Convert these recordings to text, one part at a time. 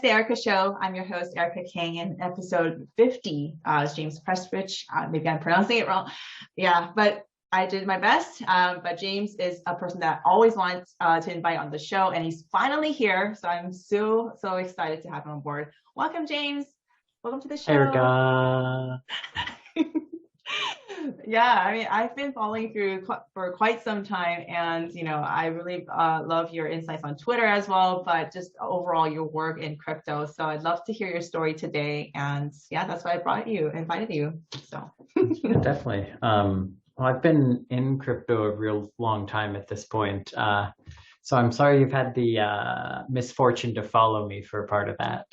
to the Erica Show. I'm your host, Erica King, and episode 50 is James Prestwich. Maybe I'm pronouncing it wrong. Yeah, but I did my best. But James is a person that I always wants to invite on the show, and he's finally here. So I'm so excited to have him on board. Welcome, James. Welcome to the show. Erica. Yeah, I mean, I've been following through for quite some time, and I really love your insights on Twitter as well, but just overall your work in crypto. So I'd love to hear your story today, and yeah, that's why I invited you. So Yeah, definitely. Well, I've been in crypto a real long time at this point, so I'm sorry you've had the misfortune to follow me for a part of that.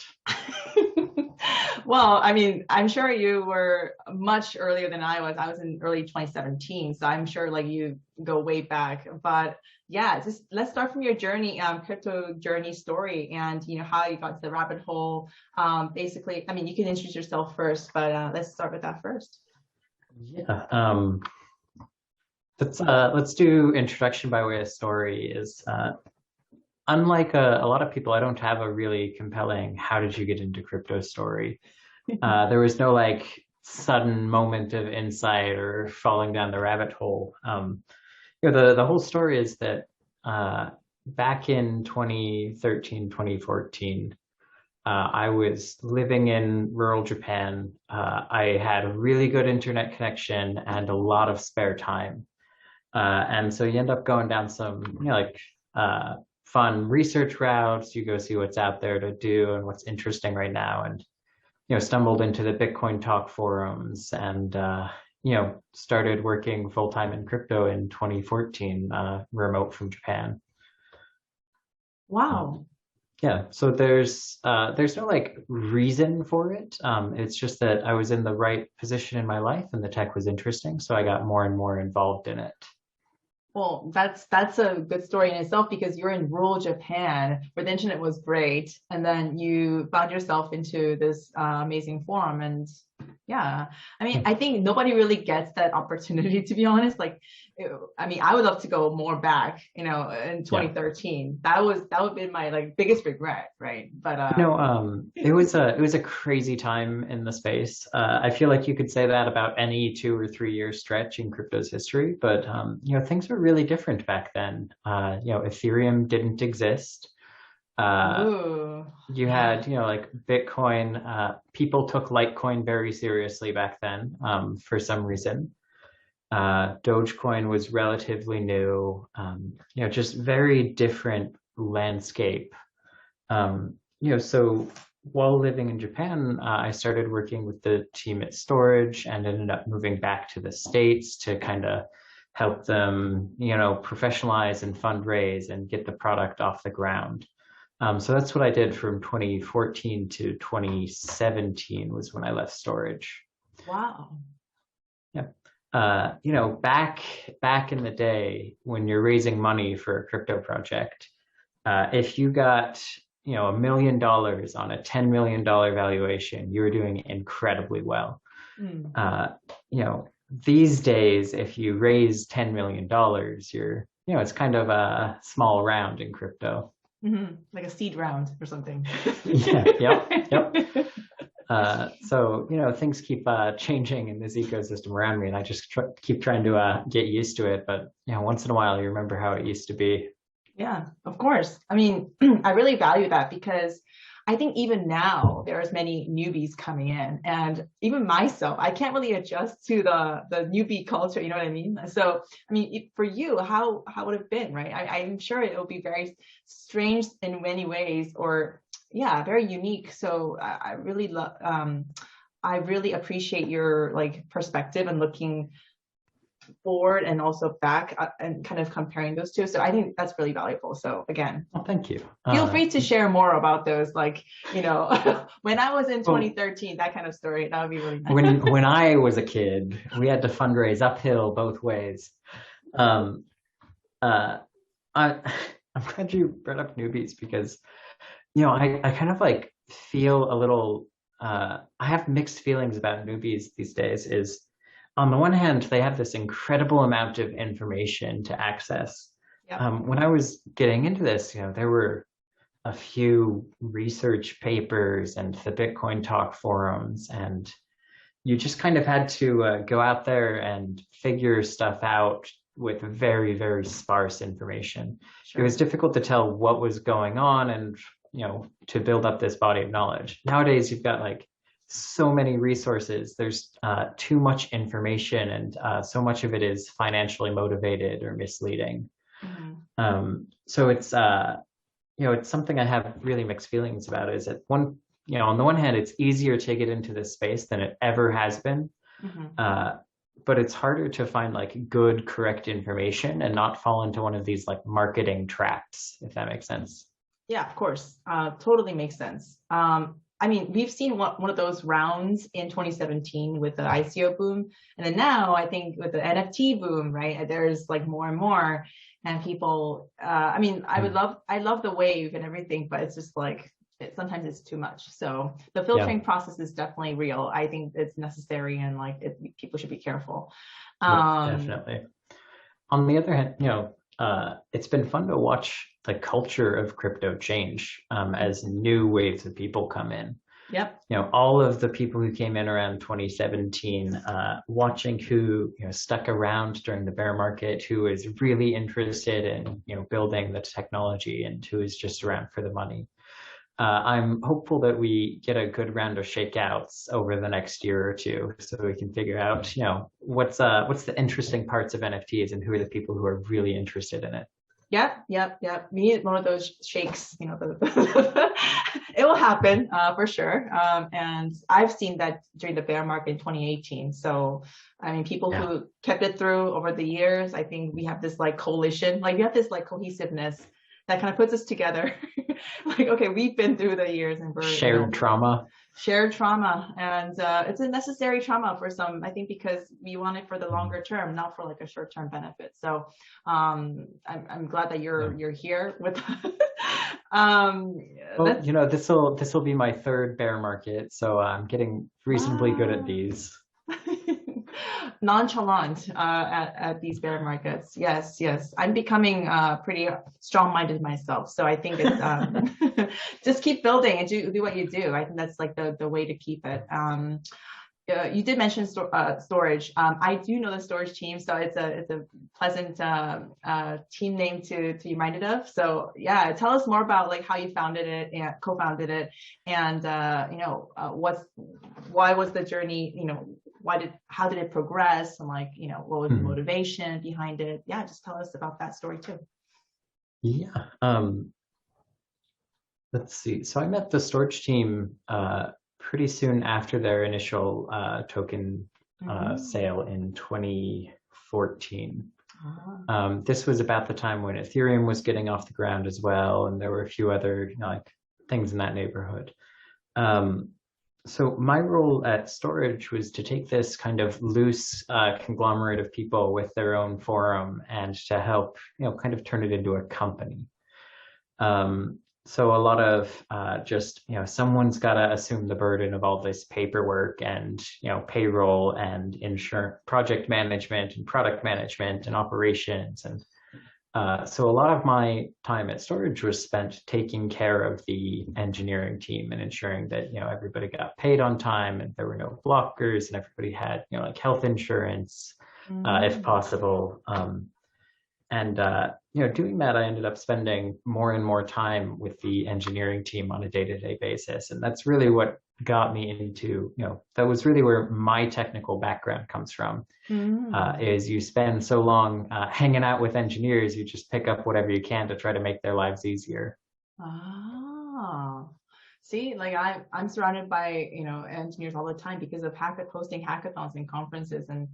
Well, I mean, I'm sure you were much earlier than I was. I was in early 2017, so I'm sure like you go way back. But yeah, just let's start from your journey, crypto journey story, and how you got to the rabbit hole. Basically, I mean, you can introduce yourself first, but let's start with that first. Yeah. Let's do introduction by way of story. Unlike a lot of people, I don't have a really compelling "how did you get into crypto" story. There was no like sudden moment of insight or falling down the rabbit hole. The whole story is that back in 2013, 2014, I was living in rural Japan. I had a really good internet connection and a lot of spare time. And so you end up going down some, fun research routes. You go see what's out there to do and what's interesting right now. And, stumbled into the Bitcoin talk forums and, started working full-time in crypto in 2014, remote from Japan. Wow. Yeah. So there's no like reason for it. It's just that I was in the right position in my life and the tech was interesting. So I got more and more involved in it. Well, that's a good story in itself because you're in rural Japan where the internet was great, and then you found yourself into this amazing forum. And yeah, I mean, I think nobody really gets that opportunity, to be honest. Like, I would love to go more back, in 2013. Yeah. That would be my like biggest regret, right? But it was a crazy time in the space. I feel like you could say that about any 2 or 3 year stretch in crypto's history, but things were really different back then. Ethereum didn't exist. You had, like Bitcoin, people took Litecoin very seriously back then, for some reason. Dogecoin was relatively new, just very different landscape. So while living in Japan, I started working with the team at Storj and ended up moving back to the States to kind of help them, professionalize and fundraise and get the product off the ground. So that's what I did from 2014 to 2017 was when I left Storj. Wow. Yeah. Back in the day when you're raising money for a crypto project, if you got, $1 million on a $10 million valuation, you were doing incredibly well. These days, if you raise $10 million, it's kind of a small round in crypto. Mm-hmm. Like a seed round or something. Yeah, yep. So, things keep changing in this ecosystem around me, and I just keep trying to get used to it. But, once in a while, you remember how it used to be. Yeah, of course. I mean, I really value that because I think even now there's many newbies coming in, and even myself, I can't really adjust to the newbie culture. You know what I mean? So, I mean, for you, how would it have been, right? I'm sure it will be very strange in many ways, or yeah, very unique. So I really love, I really appreciate your like perspective and looking forward and also back and kind of comparing those two. So I think that's really valuable. So again, well, thank you. Feel free to share more about those, like, when I was in 2013, that kind of story, that would be really nice. When I was a kid, we had to fundraise uphill both ways. I'm glad you brought up newbies because, I kind of like feel a little, I have mixed feelings about newbies these days. Is on the one hand, they have this incredible amount of information to access. Yep. When I was getting into this, there were a few research papers and the Bitcoin Talk forums, and you just kind of had to go out there and figure stuff out with very, very sparse information. Sure. It was difficult to tell what was going on and, to build up this body of knowledge. Nowadays, you've got like so many resources. There's too much information, and so much of it is financially motivated or misleading. Mm-hmm. So it's, it's something I have really mixed feelings about. Is that on the one hand, it's easier to get into this space than it ever has been. Mm-hmm. But it's harder to find like good, correct information and not fall into one of these like marketing traps, if that makes sense. Yeah, of course. Totally makes sense. I mean, we've seen one of those rounds in 2017 with the ICO boom. And then now I think with the NFT boom, right, there's like more and more, and people, I love the wave and everything, but it's just like, sometimes it's too much. So the filtering process is definitely real. I think it's necessary, and like people should be careful. Definitely. On the other hand, it's been fun to watch the culture of crypto change as new waves of people come in. Yep. All of the people who came in around 2017, watching who stuck around during the bear market, who is really interested in building the technology, and who is just around for the money. I'm hopeful that we get a good round of shakeouts over the next year or two, so we can figure out, what's the interesting parts of NFTs and who are the people who are really interested in it. Yep. We need one of those shakes, it will happen for sure. And I've seen that during the bear market in 2018. So, I mean, people who kept it through over the years, I think we have this like coalition, like we have this like cohesiveness that kind of puts us together. Like, okay, we've been through the years, and we're shared trauma, and it's a necessary trauma for some, I think, because we want it for the longer term, not for like a short-term benefit. So I'm glad that you're here with well, this will be my third bear market, so I'm getting reasonably good at these. Nonchalant at these bear markets. Yes. I'm becoming pretty strong-minded myself. So I think it's just keep building and do what you do. I think that's like the way to keep it. You did mention storage. I do know the storage team, so it's a pleasant team name to be reminded of. So yeah, tell us more about like how you founded it and co-founded it, and why was the journey, how did it progress, and like, what was the motivation behind it? Yeah, just tell us about that story too. Yeah. Let's see. So I met the storage team pretty soon after their initial token sale in 2014. This was about the time when Ethereum was getting off the ground as well, and there were a few other things in that neighborhood. So my role at Storage was to take this kind of loose conglomerate of people with their own forum and to help, kind of turn it into a company. So a lot of just, someone's got to assume the burden of all this paperwork and, payroll and insurance, project management and product management and operations. And so a lot of my time at Storage was spent taking care of the engineering team and ensuring that, everybody got paid on time and there were no blockers and everybody had, like health insurance, if possible. Doing that, I ended up spending more and more time with the engineering team on a day-to-day basis. And that's really what got me into, that was really where my technical background comes from, is you spend so long hanging out with engineers, you just pick up whatever you can to try to make their lives easier. See, like I'm surrounded by, engineers all the time because of hosting hackathons and conferences, and,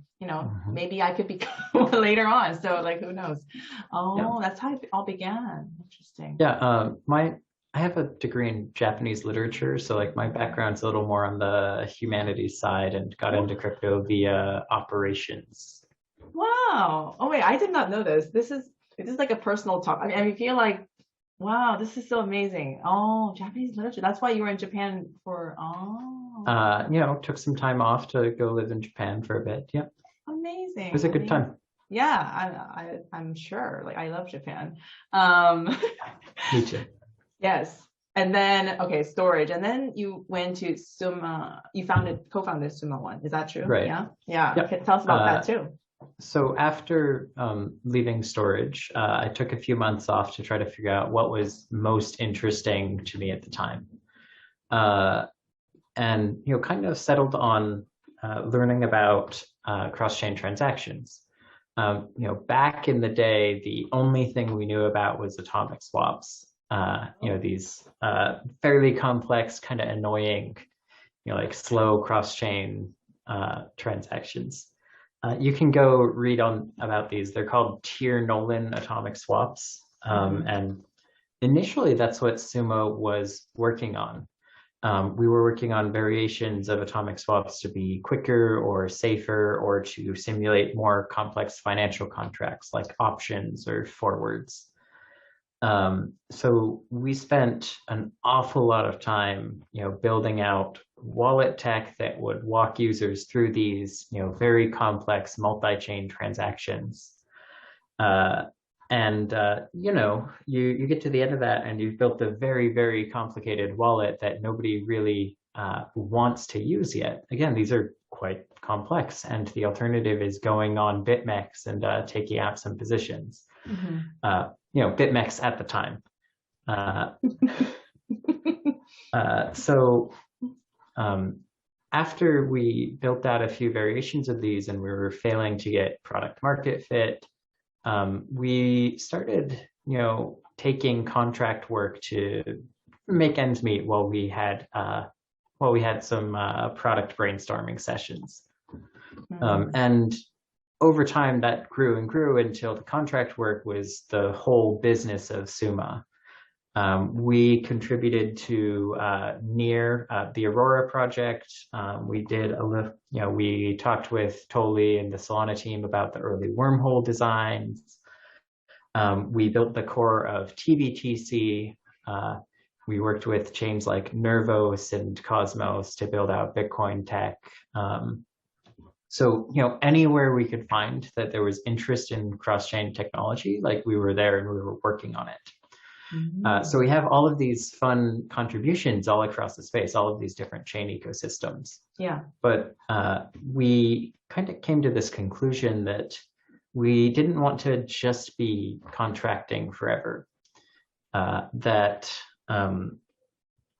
maybe I could become one later on. So like, who knows? That's how it all began. Interesting. Yeah. I have a degree in Japanese literature. So like my background's a little more on the humanities side, and got into crypto via operations. Wow. Oh wait, I did not know this. This is like a personal talk. I mean, I feel like, wow, this is so amazing. Oh, Japanese literature. That's why you were in Japan for, took some time off to go live in Japan for a bit. Yeah. Amazing. It was a good time. Yeah, I'm sure. Like, I love Japan. Me too. Yes. And then, okay, storage. And then you went to Summa, you co-founded Summa One. Is that true? Right. Yeah. Yeah. Yep. Okay, tell us about that too. So after leaving storage, I took a few months off to try to figure out what was most interesting to me at the time. And, kind of settled on learning about cross-chain transactions. Back in the day, the only thing we knew about was atomic swaps. These fairly complex, kind of annoying, like slow cross-chain transactions. You can go read about these. They're called Tier-Nolan atomic swaps. And initially, that's what Summa was working on. We were working on variations of atomic swaps to be quicker or safer or to simulate more complex financial contracts like options or forwards. So we spent an awful lot of time, building out wallet tech that would walk users through these, very complex multi-chain transactions. You get to the end of that and you've built a very, very complicated wallet that nobody really wants to use yet. Again, these are quite complex, and the alternative is going on BitMEX and taking out some positions. BitMEX at the time. After we built out a few variations of these and we were failing to get product market fit, we started, taking contract work to make ends meet while we had some product brainstorming sessions. And over time, that grew and grew until the contract work was the whole business of Summa. We contributed to the Aurora project. We talked with Toli and the Solana team about the early wormhole designs. We built the core of TBTC. We worked with chains like Nervos and Cosmos to build out Bitcoin tech. So, anywhere we could find that there was interest in cross-chain technology, like we were there and we were working on it. So we have all of these fun contributions all across the space, all of these different chain ecosystems. Yeah. But we kind of came to this conclusion that we didn't want to just be contracting forever.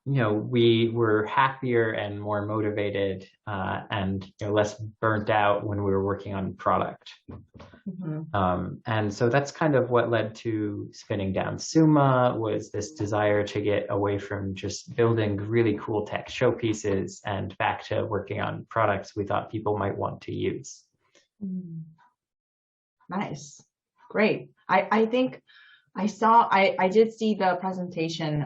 We were happier and more motivated and less burnt out when we were working on product. And so that's kind of what led to spinning down Summa, was this desire to get away from just building really cool tech showpieces and back to working on products we thought people might want to use. Nice. Great. I think I did see the presentation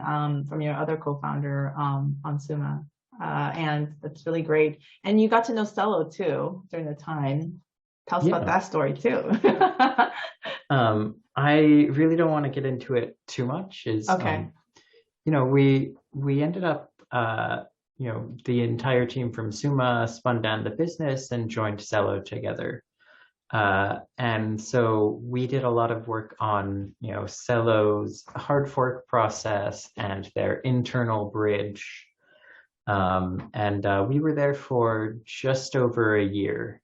from your other co-founder on Summa, and that's really great. And you got to know Cello too during the time. Tell us about that story too. I really don't want to get into it too much. Okay. We ended up, the entire team from Summa spun down the business and joined Cello together. And so we did a lot of work on, Cello's hard fork process and their internal bridge. We were there for just over a year.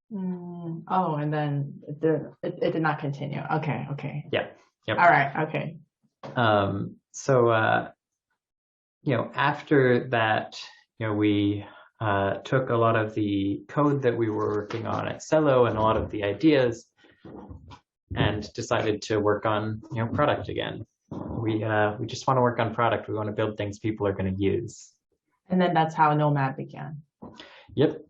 And then it did not continue. Okay. Yeah. Yep. All right. Okay. After that, we took a lot of the code that we were working on at Cello and a lot of the ideas and decided to work on, product again. We just want to work on product. We want to build things people are going to use. And then that's how Nomad began. Yep.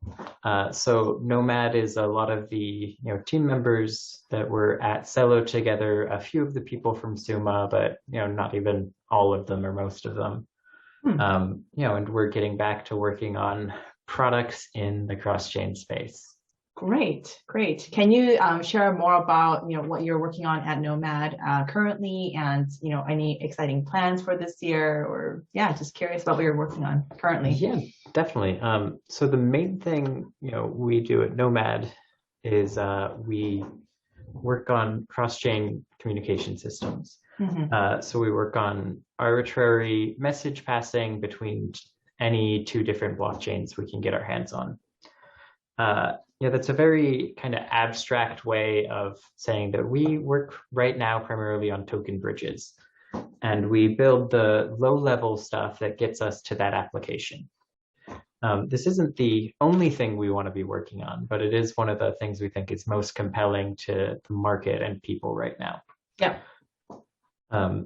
So Nomad is a lot of the team members that were at Cello together, a few of the people from Summa, but not even all of them or most of them. And we're getting back to working on products in the cross-chain space. Great. Can you share more about what you're working on at Nomad currently, and any exciting plans for this year, or just curious about what you're working on currently? Yeah, definitely. So the main thing we do at Nomad is we work on cross-chain communication systems. So we work on arbitrary message passing between any two different blockchains we can get our hands on. That's a very kind of abstract way of saying that we work right now primarily on token bridges, and we build the low-level stuff that gets us to that application. This isn't the only thing we want to be working on, but it is one of the things we think is most compelling to the market and people right now. Yeah.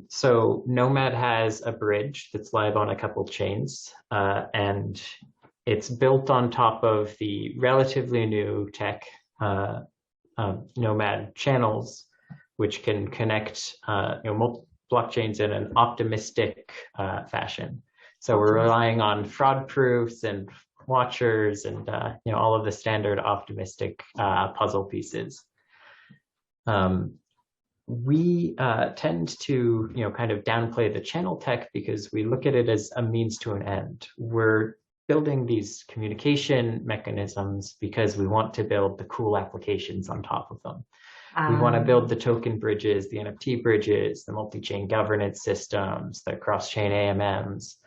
So Nomad has a bridge that's live on a couple chains, and it's built on top of the relatively new tech Nomad channels, which can connect multiple blockchains in an optimistic fashion. So we're relying on fraud proofs and watchers and all of the standard optimistic puzzle pieces. We tend to kind of downplay the channel tech because we look at it as a means to an end. We're building these communication mechanisms because we want to build the cool applications on top of them. We want to build the token bridges, the NFT bridges, the multi-chain governance systems, the cross-chain AMMs,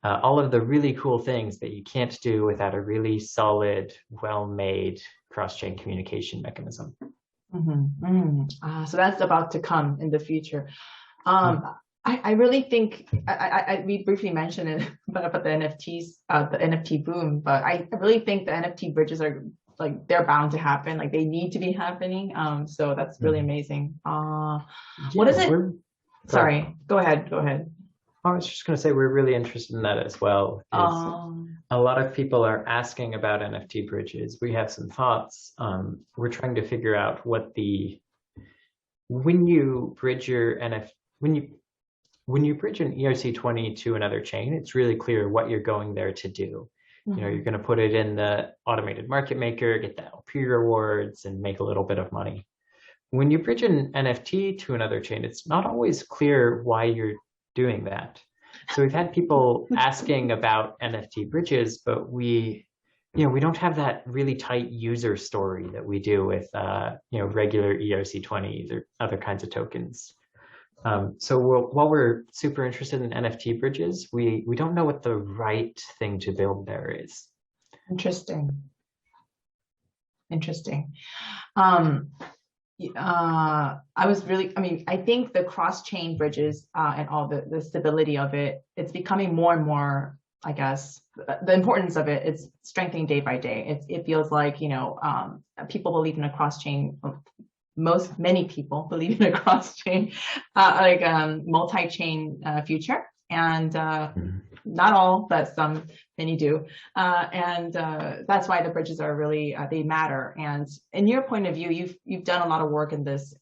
all of the really cool things that you can't do without a really solid, well-made cross-chain communication mechanism. So that's about to come in the future. I really think we briefly mentioned it about the NFTs, the NFT boom, but I really think the NFT bridges are they're bound to happen. Like they need to be happening. So that's really amazing. What is it? Sorry, go ahead. I was just going to say we're really interested in that as well. A lot of people are asking about NFT bridges. We have some thoughts. We're trying to figure out what when you bridge when you bridge an ERC20 to another chain, it's really clear what you're going there to do. You're going to put it in the automated market maker, get the LP rewards, and make a little bit of money. When you bridge an NFT to another chain, it's not always clear why you're doing that. So we've had people asking about NFT bridges, but we don't have that really tight user story that we do with regular ERC20s or other kinds of tokens. So while we're super interested in NFT bridges, we don't know what the right thing to build there is. Interesting. I think the cross-chain bridges and all the stability of it, it's becoming more and more, I guess, the importance of it is strengthening day by day. It feels like, people believe in a cross-chain, many people believe in a cross-chain, multi-chain future. And not all, but many do. And that's why the bridges are really, they matter. And in your point of view, you've done a lot of work in this,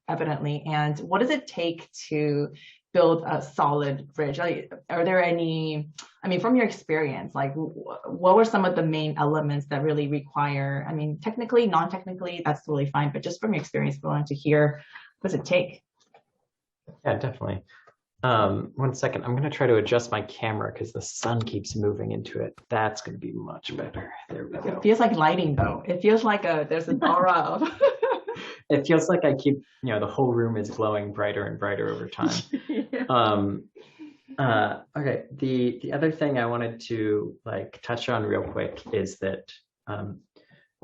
evidently. And what does it take to build a solid bridge? Are there any, from your experience, what were some of the main elements that really require, technically, non-technically, that's totally fine, but just from your experience, we wanted to hear, what does it take? Yeah, definitely. 1 second, I'm going to try to adjust my camera because the sun keeps moving into it. That's going to be much better. There we go. It feels like lighting, though. It feels like there's an aura of... It feels like I keep, the whole room is glowing brighter and brighter over time. Yeah. Okay, the other thing I wanted to touch on real quick is that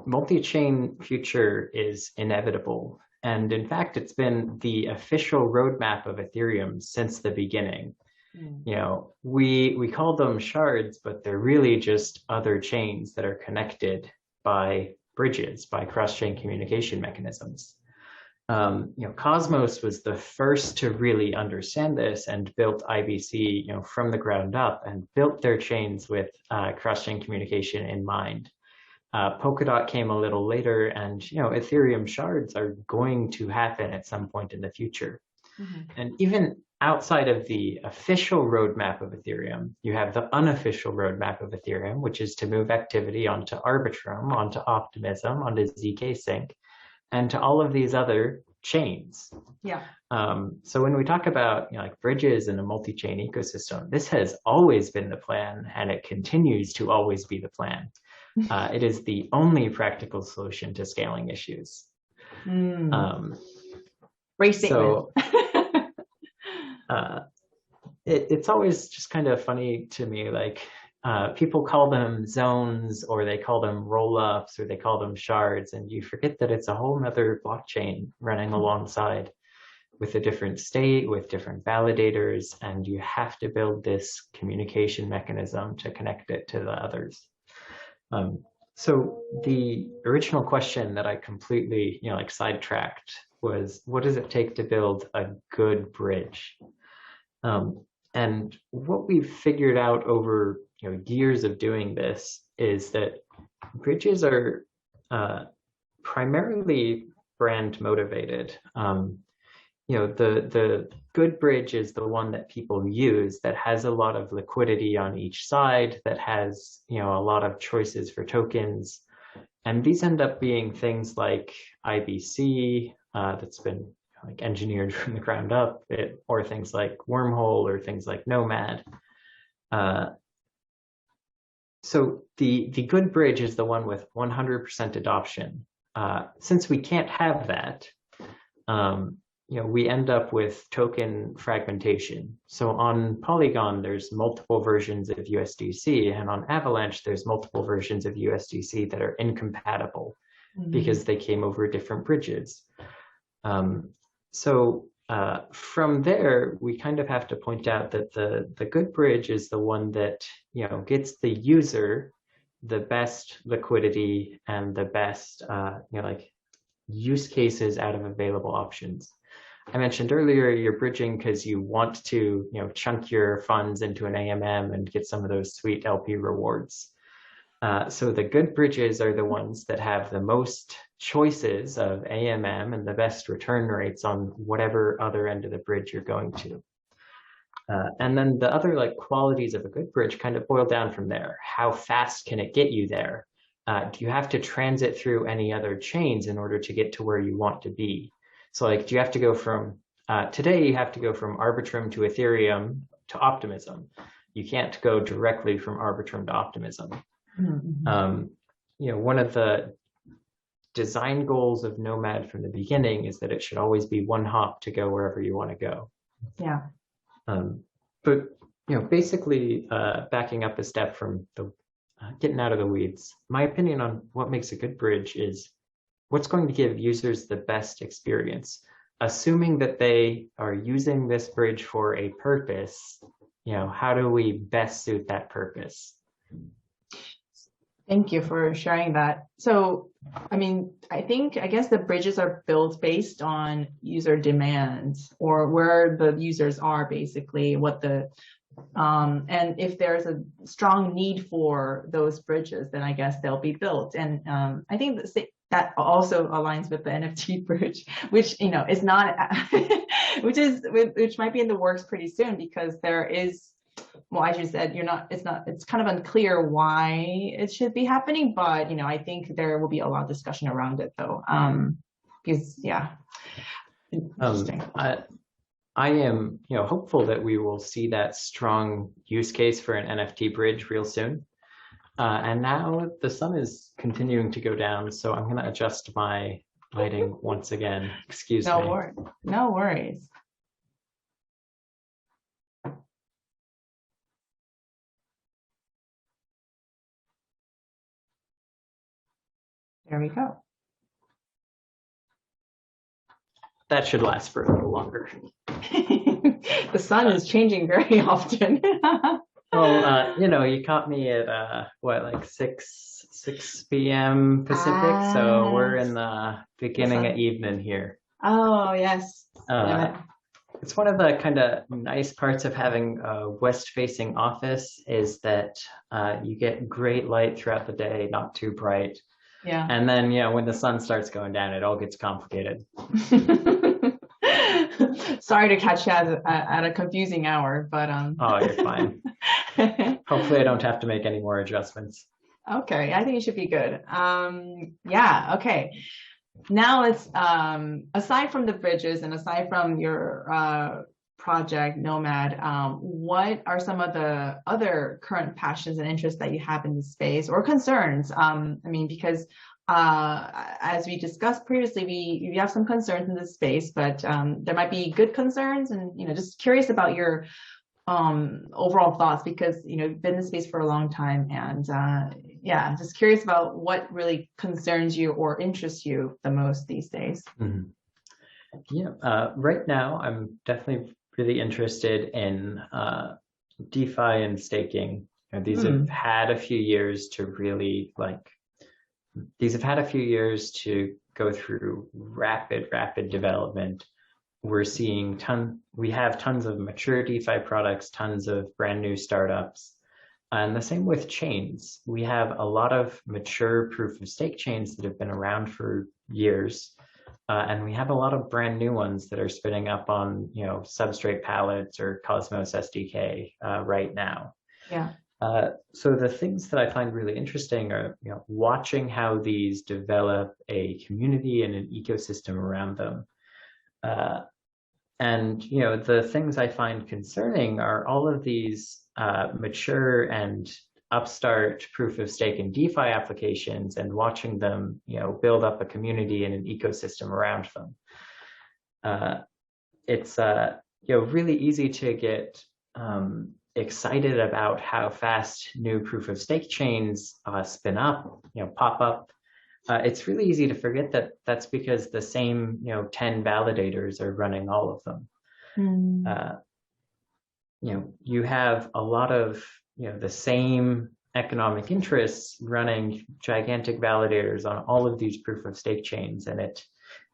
multi-chain future is inevitable. And in fact, it's been the official roadmap of Ethereum since the beginning. We call them shards, but they're really just other chains that are connected by bridges, by cross-chain communication mechanisms. Cosmos was the first to really understand this and built IBC, from the ground up and built their chains with cross-chain communication in mind. Polkadot came a little later, and Ethereum shards are going to happen at some point in the future. And even outside of the official roadmap of Ethereum, you have the unofficial roadmap of Ethereum, which is to move activity onto Arbitrum, onto Optimism, onto ZK Sync, and to all of these other chains. Yeah. So when we talk about bridges in a multi-chain ecosystem, this has always been the plan, and it continues to always be the plan. It is the only practical solution to scaling issues. Great statement. it's always just kind of funny to me, like people call them zones, or they call them roll-ups, or they call them shards, and you forget that it's a whole nother blockchain running alongside with a different state, with different validators, and you have to build this communication mechanism to connect it to the others. So the original question that I completely, like sidetracked was, what does it take to build a good bridge? And what we've figured out over years of doing this is that bridges are primarily brand motivated. The good bridge is the one that people use, that has a lot of liquidity on each side, that has, a lot of choices for tokens. And these end up being things like IBC, that's been like engineered from the ground up, or things like Wormhole, or things like Nomad. So the good bridge is the one with 100% adoption. Since we can't have that, we end up with token fragmentation. So on Polygon, there's multiple versions of USDC, and on Avalanche, there's multiple versions of USDC that are incompatible because they came over different bridges. So from there, we kind of have to point out that the good bridge is the one that gets the user the best liquidity and the best like use cases out of available options. I mentioned earlier, you're bridging because you want to chunk your funds into an AMM and get some of those sweet LP rewards. So the good bridges are the ones that have the most choices of AMM and the best return rates on whatever other end of the bridge you're going to. And then the other qualities of a good bridge kind of boil down from there. How fast can it get you there? Do you have to transit through any other chains in order to get to where you want to be? So do you have to go from, today you have to go from Arbitrum to Ethereum to Optimism. You can't go directly from Arbitrum to Optimism. One of the design goals of Nomad from the beginning is that it should always be one hop to go wherever you want to go. Yeah. But basically, backing up a step from the getting out of the weeds, my opinion on what makes a good bridge is what's going to give users the best experience. Assuming that they are using this bridge for a purpose, how do we best suit that purpose? Thank you for sharing that. So, I guess the bridges are built based on user demands, or where the users are, basically, and if there's a strong need for those bridges, then I guess they'll be built. And I think that also aligns with the NFT bridge, which is not, which might be in the works pretty soon, because there is, well, as you said, it's kind of unclear why it should be happening, but I think there will be a lot of discussion around it, though. Because interesting. I am, hopeful that we will see that strong use case for an NFT bridge real soon. And now the sun is continuing to go down, so I'm going to adjust my lighting once again. Excuse me. No worries. There we go. That should last for a little longer. The sun is changing very often. Well, you caught me at 6 p.m. Pacific, so we're in the beginning of evening here. Oh, yes. It's one of the kind of nice parts of having a west-facing office is that you get great light throughout the day, not too bright. Yeah. And then, when the sun starts going down, it all gets complicated. Sorry to catch you at a confusing hour, but Oh, you're fine. Hopefully I don't have to make any more adjustments. Okay, I think it should be good. Yeah, okay. Now let's, aside from the bridges and aside from your project, Nomad, what are some of the other current passions and interests that you have in the space, or concerns? Because as we discussed previously, we have some concerns in this space, but there might be good concerns, and just curious about your overall thoughts, because you've been in the space for a long time, and yeah, just curious about what really concerns you or interests you the most these days. Mm-hmm. Yeah, right now I'm definitely really interested in DeFi and staking. These have had a few years to really go through rapid development. We have tons of mature DeFi products, tons of brand new startups. And the same with chains. We have a lot of mature proof of stake chains that have been around for years. And we have a lot of brand new ones that are spinning up on, Substrate palettes or Cosmos SDK right now. Yeah. So the things that I find really interesting are, watching how these develop a community and an ecosystem around them. And, the things I find concerning are all of these mature and upstart proof of stake and DeFi applications, and watching them, build up a community and an ecosystem around them. It's, really easy to get excited about how fast new proof of stake chains spin up, pop up. It's really easy to forget that that's because the same, 10 validators are running all of them. You have a lot of, the same economic interests running gigantic validators on all of these proof of stake chains. And it,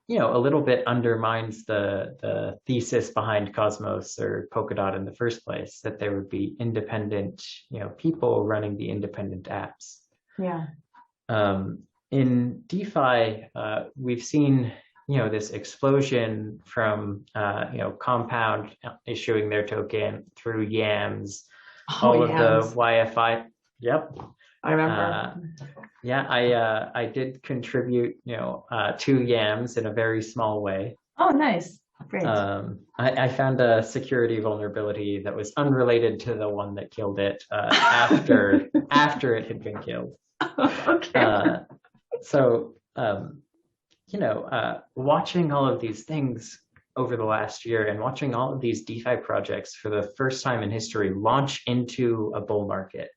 a little bit undermines the thesis behind Cosmos or Polkadot in the first place, that there would be independent, people running the independent apps. Yeah. In DeFi, we've seen, this explosion from, Compound issuing their token through Yams, all of the YFI. Yep. I remember. Yeah, I did contribute, to Yams in a very small way. Oh, nice. Great. I found a security vulnerability that was unrelated to the one that killed it after it had been killed. Okay. So, watching all of these things over the last year, and watching all of these DeFi projects for the first time in history launch into a bull market.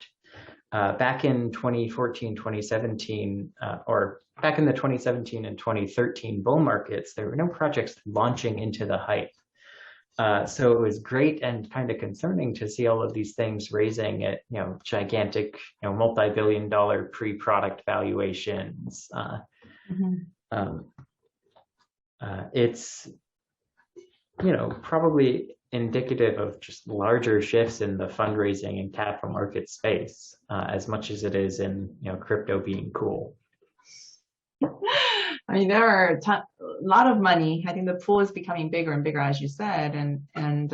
Back in 2014, 2017, or back in the 2017 and 2013 bull markets, there were no projects launching into the hype. So it was great and kind of concerning to see all of these things raising at, gigantic, multi-billion-dollar pre-product valuations. It's, probably indicative of just larger shifts in the fundraising and capital market space, as much as it is in, crypto being cool. I mean, there are a lot of money. I think the pool is becoming bigger and bigger, as you said, and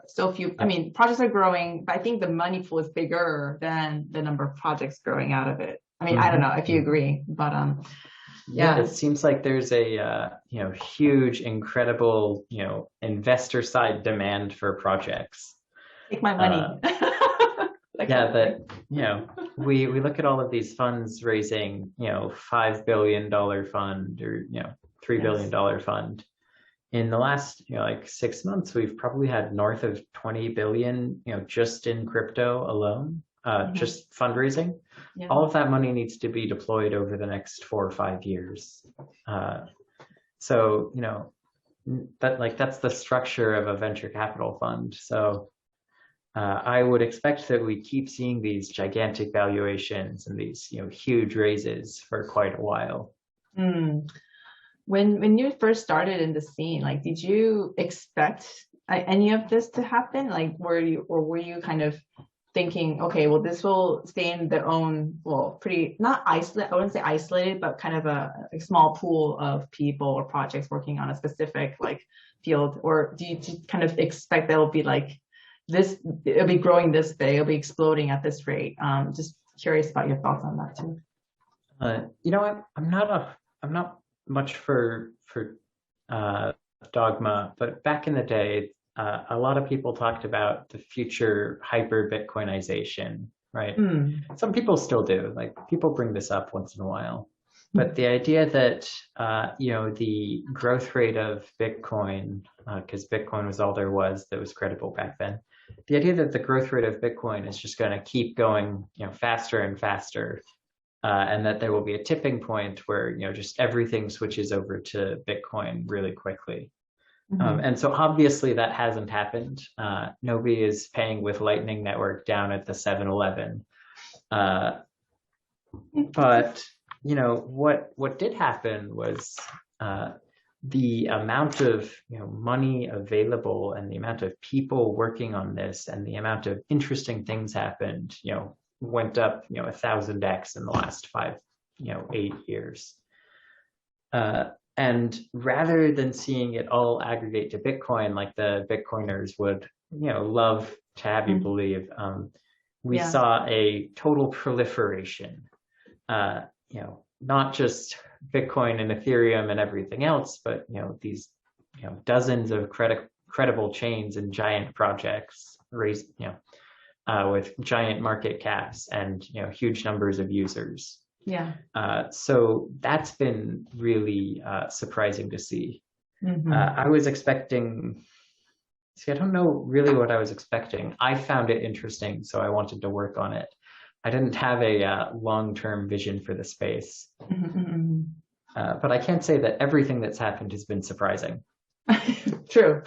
still few. I mean, projects are growing, but I think the money pool is bigger than the number of projects growing out of it. I mean, I don't know if you agree, but yeah, it seems like there's a huge, incredible, investor side demand for projects. Take my money. We look at all of these funds raising, $5 billion fund or, $3 billion fund. In the last, 6 months, we've probably had north of 20 billion, just in crypto alone, just fundraising. Yeah. All of that money needs to be deployed over the next 4 or 5 years. So, that's the structure of a venture capital fund. So, I would expect that we keep seeing these gigantic valuations and these, huge raises for quite a while. When you first started in the scene, did you expect any of this to happen? Were you kind of thinking, okay, well, this will stay in their own, pretty, not isolated, I wouldn't say isolated, but kind of a small pool of people or projects working on a specific field? Or do you kind of expect that it'll be this, it'll be growing this big, it'll be exploding at this rate? Just curious about your thoughts on that too. I'm not much for dogma, but back in the day, a lot of people talked about the future hyper Bitcoinization, right? Some people still do. People bring this up once in a while, but the idea that the growth rate of Bitcoin, because Bitcoin was all there was that was credible back then, the idea that the growth rate of Bitcoin is just going to keep going, faster and faster, and that there will be a tipping point where, just everything switches over to Bitcoin really quickly. And so obviously that hasn't happened. Nobody is paying with Lightning Network down at the 7-Eleven. But, what did happen was the amount of money available and the amount of people working on this and the amount of interesting things happened, went up 1,000x in the last 8 years. And rather than seeing it all aggregate to Bitcoin, like the Bitcoiners would, love to have you believe, we saw a total proliferation, not just Bitcoin and Ethereum and everything else, but, these, dozens of credible chains and giant projects raised, with giant market caps and, huge numbers of users. Yeah. So that's been really surprising to see. I was expecting, I don't know really what I was expecting. I found it interesting, so I wanted to work on it. I didn't have a long-term vision for the space. But I can't say that everything that's happened has been surprising. True.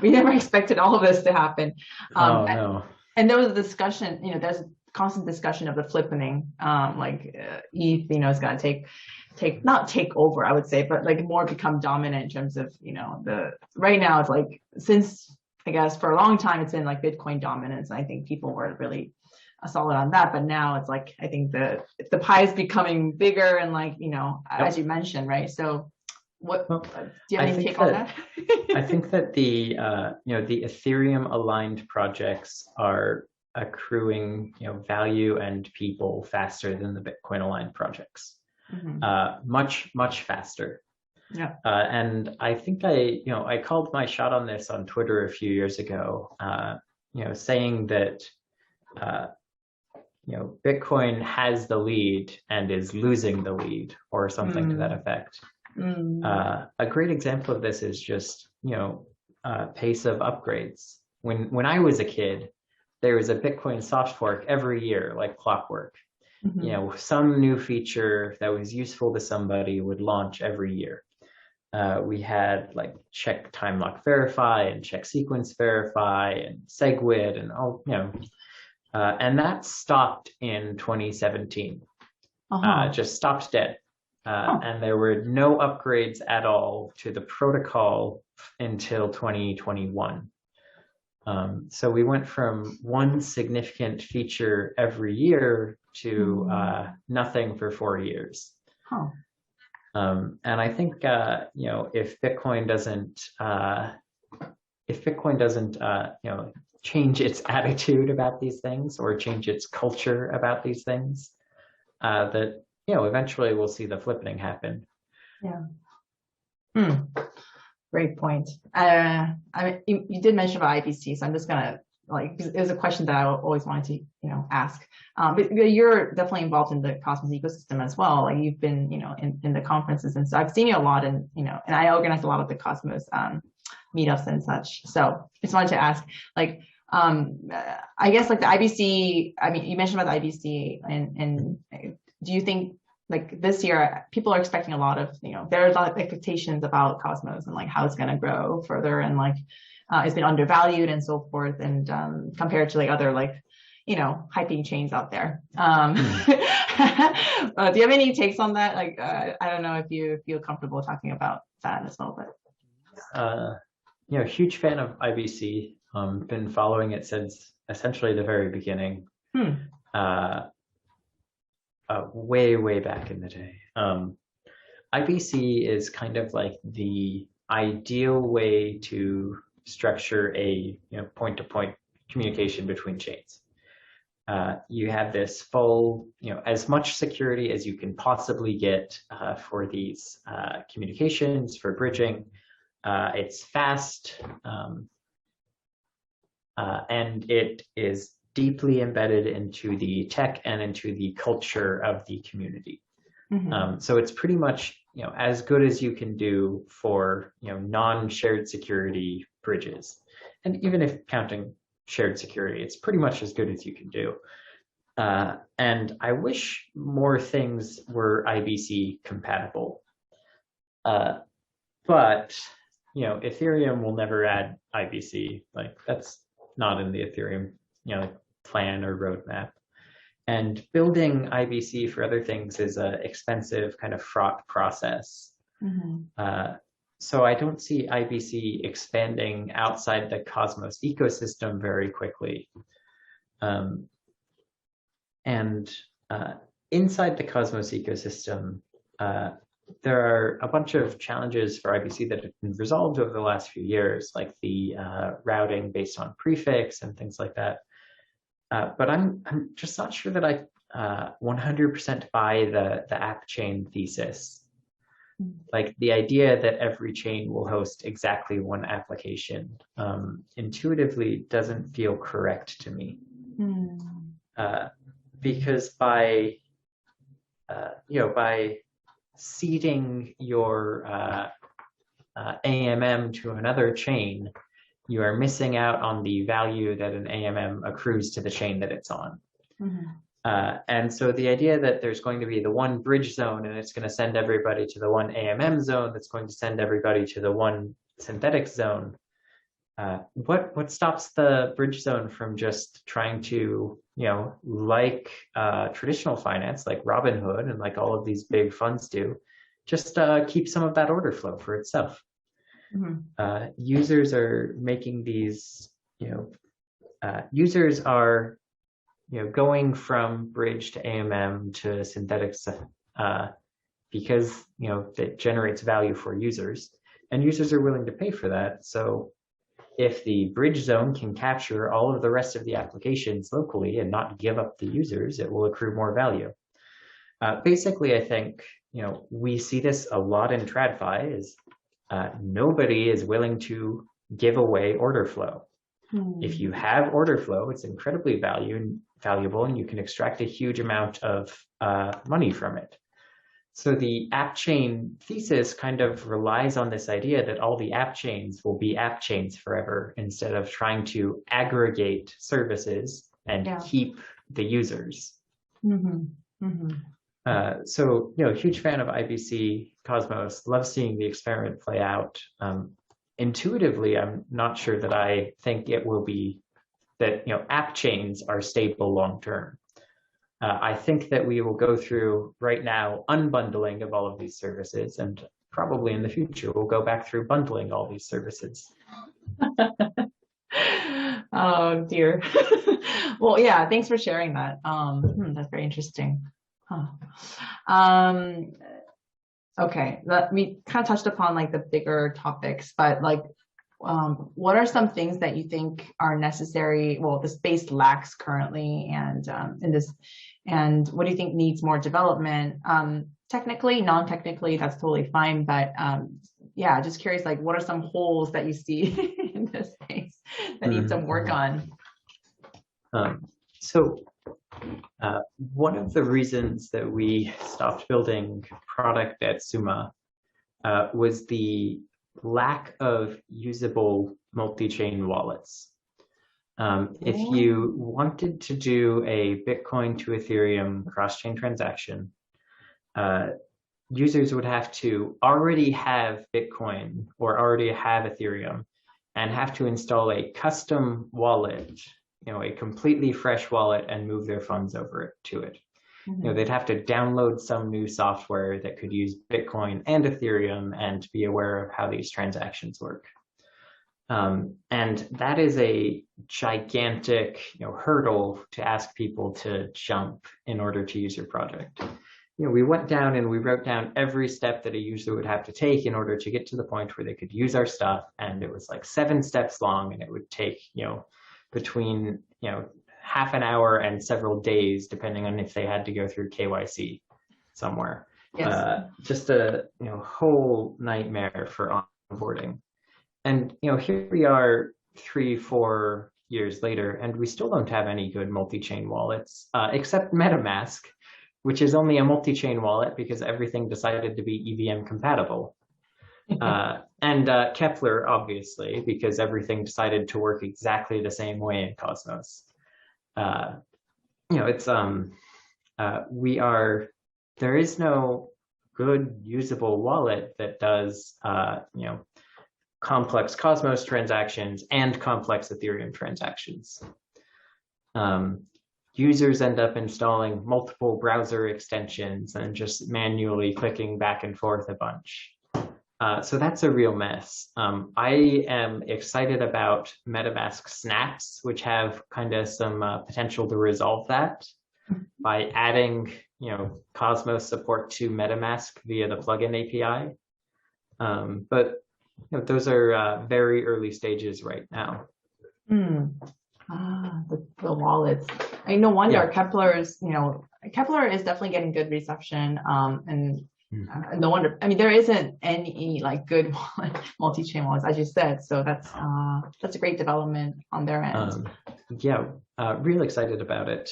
We never expected all of this to happen. Oh, no. And there was a discussion, there's constant discussion of the flippening, ETH, is going to not take over, I would say, but like more become dominant in terms of, right now it's like, since I guess for a long time, it's been like Bitcoin dominance. I think people were really solid on that, but now it's like, I think the pie is becoming bigger and like, as you mentioned, right? So what, do you have any take on that? I think that the Ethereum aligned projects are accruing value and people faster than the Bitcoin aligned projects. Much faster. Yeah. And I think I called my shot on this on Twitter a few years ago, saying that Bitcoin has the lead and is losing the lead, or something to that effect. A great example of this is just pace of upgrades. When I was a kid, there was a Bitcoin soft fork every year, like clockwork. Some new feature that was useful to somebody would launch every year. We had like check time lock verify and check sequence verify and SegWit and all, and that stopped in 2017. Just stopped dead. And there were no upgrades at all to the protocol until 2021. So we went from one significant feature every year to nothing for 4 years. And I think if Bitcoin doesn't change its attitude about these things or change its culture about these things, that eventually we'll see the flipping happen. Yeah. Great point. I mean, you did mention about IBC, so I'm just gonna it was a question that I always wanted to ask. But you're definitely involved in the Cosmos ecosystem as well. Like you've been in the conferences, and so I've seen you a lot, and and I organize a lot of the Cosmos meetups and such. So just wanted to ask, I guess like the IBC. I mean, you mentioned about the IBC, and do you think like this year people are expecting a lot of there are a lot of expectations about Cosmos and like how it's going to grow further, and like it's been undervalued and so forth, and compared to like other hyping chains out there. Do you have any takes on that? Like I don't know if you feel comfortable talking about that as well, but huge fan of IBC. Been following it since essentially the very beginning. Way back in the day. IBC is kind of like the ideal way to structure a point-to-point communication between chains. You have this full, as much security as you can possibly get for these communications, for bridging. It's fast, and it is deeply embedded into the tech and into the culture of the community. So it's pretty much as good as you can do for non-shared security bridges. And even if counting shared security. It's pretty much as good as you can do. And I wish more things were IBC compatible. But, you know, Ethereum will never add IBC. Like, that's not in the Ethereum, you know, plan or roadmap. And building IBC for other things is an expensive, kind of fraught process. So I don't see IBC expanding outside the Cosmos ecosystem very quickly. Inside the Cosmos ecosystem, there are a bunch of challenges for IBC that have been resolved over the last few years, like the routing based on prefix and things like that. But I'm just not sure that I 100% buy the app chain thesis. Like the idea that every chain will host exactly one application intuitively doesn't feel correct to me. Because by seeding your AMM to another chain, you are missing out on the value that an AMM accrues to the chain that it's on. And so the idea that there's going to be the one bridge zone and it's going to send everybody to the one AMM zone that's going to send everybody to the one synthetic zone, what stops the bridge zone from just trying to, you know, like traditional finance, like Robinhood and like all of these big funds do, just keep some of that order flow for itself? Users are making these, users are, going from bridge to AMM to synthetics because, it generates value for users, and users are willing to pay for that. So if the bridge zone can capture all of the rest of the applications locally and not give up the users, it will accrue more value. Basically, I think, we see this a lot in TradFi is nobody is willing to give away order flow. If you have order flow, it's incredibly valuable and you can extract a huge amount of money from it. So the app chain thesis kind of relies on this idea that all the app chains will be app chains forever instead of trying to aggregate services and keep the users. So, huge fan of IBC Cosmos, love seeing the experiment play out. Intuitively, I'm not sure that I think it will be that, app chains are stable long-term. I think that we will go through right now unbundling of all of these services, and probably in the future we'll go back through bundling all these services. Oh dear. Well, yeah, thanks for sharing that. That's very interesting. Okay, we kind of touched upon like the bigger topics, but like what are some things that you think are necessary? Well, the space lacks currently, and and what do you think needs more development? Technically, non-technically, that's totally fine. But yeah, just curious, like what are some holes that you see in this space that need some work on? One of the reasons that we stopped building product at Summa was the lack of usable multi-chain wallets. If you wanted to do a Bitcoin to Ethereum cross-chain transaction, users would have to already have Bitcoin or already have Ethereum and have to install a custom wallet, a completely fresh wallet, and move their funds over to it. They'd have to download some new software that could use Bitcoin and Ethereum and be aware of how these transactions work. And that is a gigantic hurdle to ask people to jump in order to use your project. We went down and we wrote down every step that a user would have to take in order to get to the point where they could use our stuff. And it was like 7 steps long, and it would take, between, half an hour and several days, depending on if they had to go through KYC somewhere. Yes. Just a, whole nightmare for onboarding. And, here we are 3-4 years later, and we still don't have any good multi-chain wallets, except MetaMask, which is only a multi-chain wallet because everything decided to be EVM compatible. And Kepler, obviously, because everything decided to work exactly the same way in Cosmos. It's there is no good usable wallet that does complex Cosmos transactions and complex Ethereum transactions. Users end up installing multiple browser extensions and just manually clicking back and forth a bunch. So that's a real mess. I am excited about MetaMask snaps, which have kind of some potential to resolve that by adding, Cosmos support to MetaMask via the plugin API. But those are very early stages right now. The wallets. No wonder Kepler is definitely getting good reception. And no wonder. I mean, there isn't any like good multi-chain wallets, as you said. So that's a great development on their end. Real excited about it.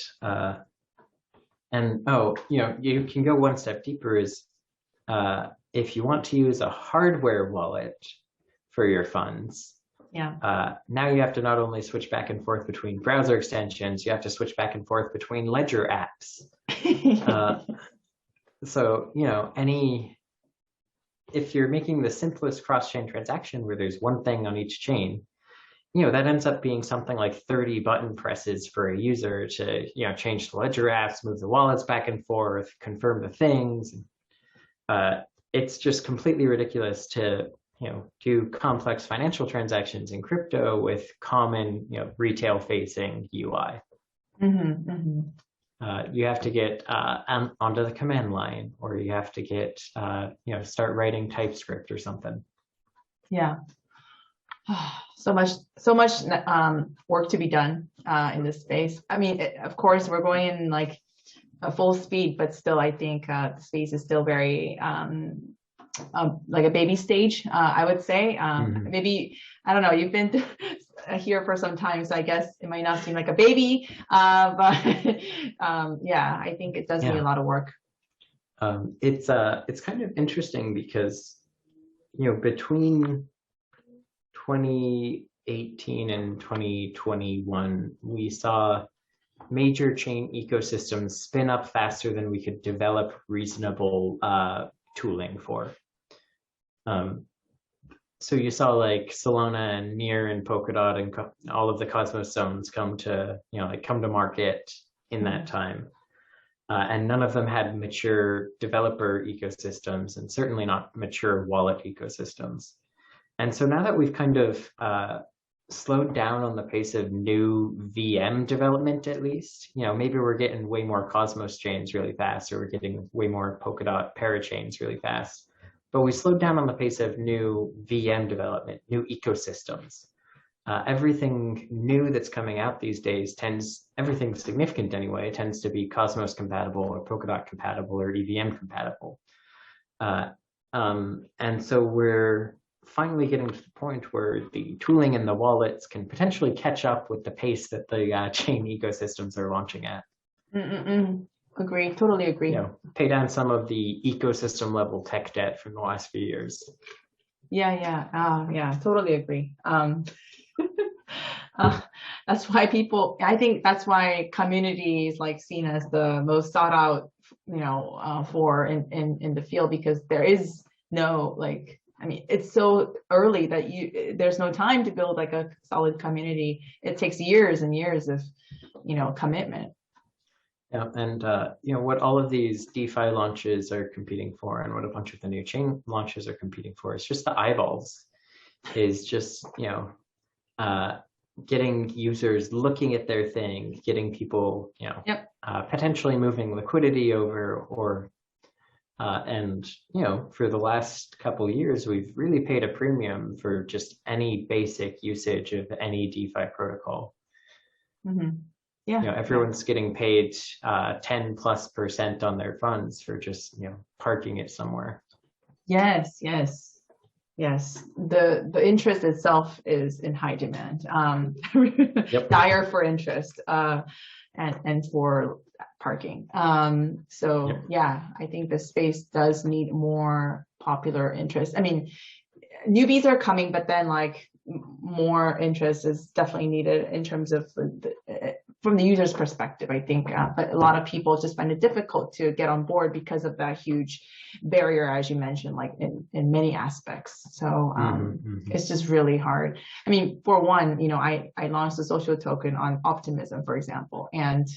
And you can go one step deeper. Is if you want to use a hardware wallet for your funds. Now you have to not only switch back and forth between browser extensions, you have to switch back and forth between ledger apps. So, if you're making the simplest cross-chain transaction where there's one thing on each chain, that ends up being something like 30 button presses for a user to, change the ledger apps, move the wallets back and forth, confirm the things. It's just completely ridiculous to, do complex financial transactions in crypto with common, retail-facing UI. You have to get onto the command line, or you have to get, start writing TypeScript or something. Yeah. So much work to be done in this space. I mean, of course, we're going in like a full speed, but still, I think the space is still very like a baby stage, I would say. Maybe, I don't know, you've been here for some time, so I guess it might not seem like a baby, but I think it does need a lot of work. It's kind of interesting because, between 2018 and 2021, we saw major chain ecosystems spin up faster than we could develop reasonable tooling for. So you saw like Solana and Near and Polkadot and all of the Cosmos zones come to market in that time. And none of them had mature developer ecosystems, and certainly not mature wallet ecosystems. And so now that we've kind of slowed down on the pace of new VM development, at least, maybe we're getting way more Cosmos chains really fast, or we're getting way more Polkadot parachains really fast. But we slowed down on the pace of new VM development, new ecosystems. Everything new that's coming out these days everything significant anyway, tends to be Cosmos compatible or Polkadot compatible or EVM compatible. And so we're finally getting to the point where the tooling and the wallets can potentially catch up with the pace that the chain ecosystems are launching at. Agree, totally agree. Pay down some of the ecosystem level tech debt from the last few years. Totally agree. That's why I think that's why community is like seen as the most sought out, for in the field, because there is no it's so early that there's no time to build like a solid community. It takes years and years of, commitment. Yeah, and what all of these DeFi launches are competing for, and what a bunch of the new chain launches are competing for, is just the eyeballs. Is just getting users looking at their thing, getting people potentially moving liquidity over, or and for the last couple of years, we've really paid a premium for just any basic usage of any DeFi protocol. Everyone's getting paid 10+% on their funds for just parking it somewhere. Yes. The interest itself is in high demand. Dire for interest and for parking. I think the space does need more popular interest. I mean, newbies are coming, but then like more interest is definitely needed in terms of from the user's perspective, I think. But a lot of people just find it difficult to get on board because of that huge barrier, as you mentioned, like in many aspects. So it's just really hard. I mean, for one, you know, I launched a social token on optimism, for example, and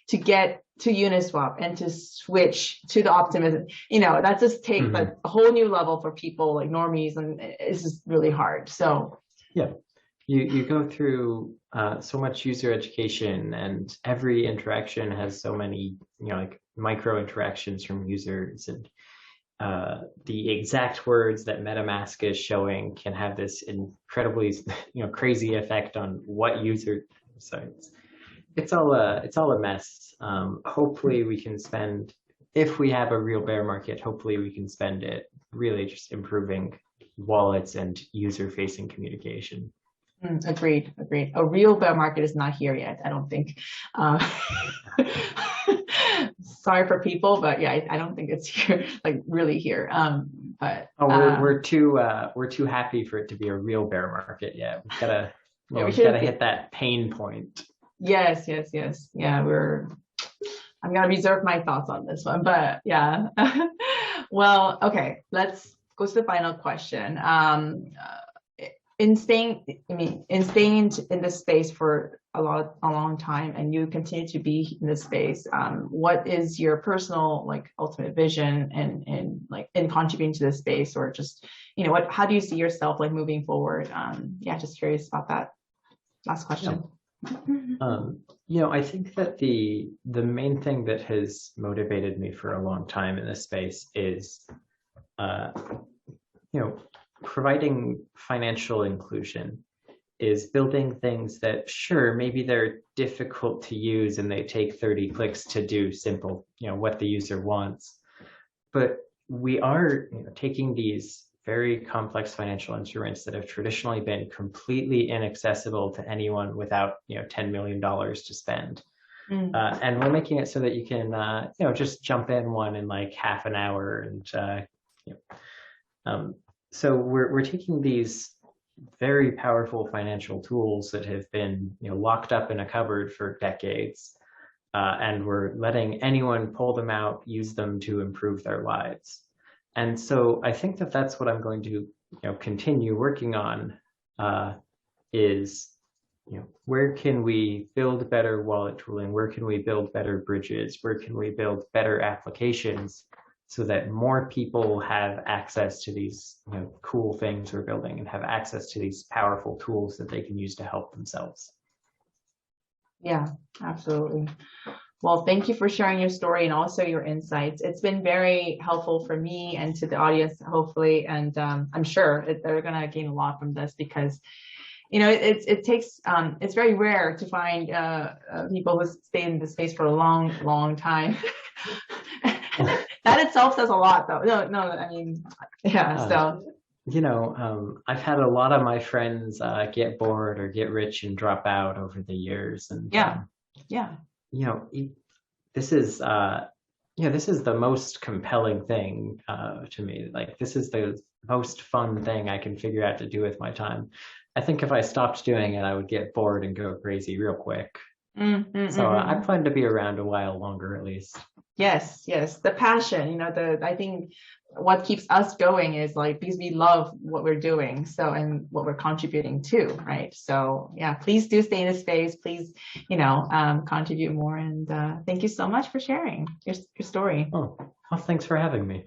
to get to Uniswap and to switch to the optimism, you know, that just takes like a whole new level for people like normies, and it's just really hard. So yeah, you go through so much user education, and every interaction has so many, you know, like micro interactions from users, and the exact words that MetaMask is showing can have this incredibly, you know, crazy effect on what user. So it's all a mess. Hopefully we can spend, if we have a real bear market, hopefully we can spend it really just improving wallets and user-facing communication. Agreed. A real bear market is not here yet, I don't think. Sorry for people, but yeah, I don't think it's here, like really here. But we're too happy for it to be a real bear market. Yeah, we've gotta, you know, we've gotta hit that pain point. Yes. Yeah, I'm gonna reserve my thoughts on this one, but yeah. Well, okay, let's go to the final question. In staying in this space for a long time, and you continue to be in this space, what is your personal like ultimate vision and like in contributing to this space, or just, you know, how do you see yourself like moving forward? Yeah, just curious about that. Last question. You know, I think that the main thing that has motivated me for a long time in this space is, you know, providing financial inclusion, is building things that, sure, maybe they're difficult to use and they take 30 clicks to do simple, you know, what the user wants. But we are, you know, taking these very complex financial instruments that have traditionally been completely inaccessible to anyone without, you know, $10 million to spend. And we're making it so that you can, you know, just jump in one in like half an hour. And, you know, so we're taking these very powerful financial tools that have been, you know, locked up in a cupboard for decades, and we're letting anyone pull them out, use them to improve their lives. And so I think that that's what I'm going to, you know, continue working on, is, you know, where can we build better wallet tooling? Where can we build better bridges? Where can we build better applications so that more people have access to these, you know, cool things we're building, and have access to these powerful tools that they can use to help themselves? Yeah, absolutely. Well, thank you for sharing your story and also your insights. It's been very helpful for me and to the audience, hopefully, and I'm sure they're going to gain a lot from this, because, you know, it takes, it's very rare to find people who stay in the space for a long time. That itself says a lot, though. No, I mean, yeah, so. You know, I've had a lot of my friends get bored or get rich and drop out over the years. And yeah. You know, this is the most compelling thing to me. Like, this is the most fun thing I can figure out to do with my time. I think if I stopped doing it, I would get bored and go crazy real quick. So I plan to be around a while longer, at least. Yes, the passion, you know, I think what keeps us going is like, because we love what we're doing, so, and what we're contributing to, right? So yeah, please do stay in this space. Please, you know, contribute more. And thank you so much for sharing your story. Oh, well, thanks for having me.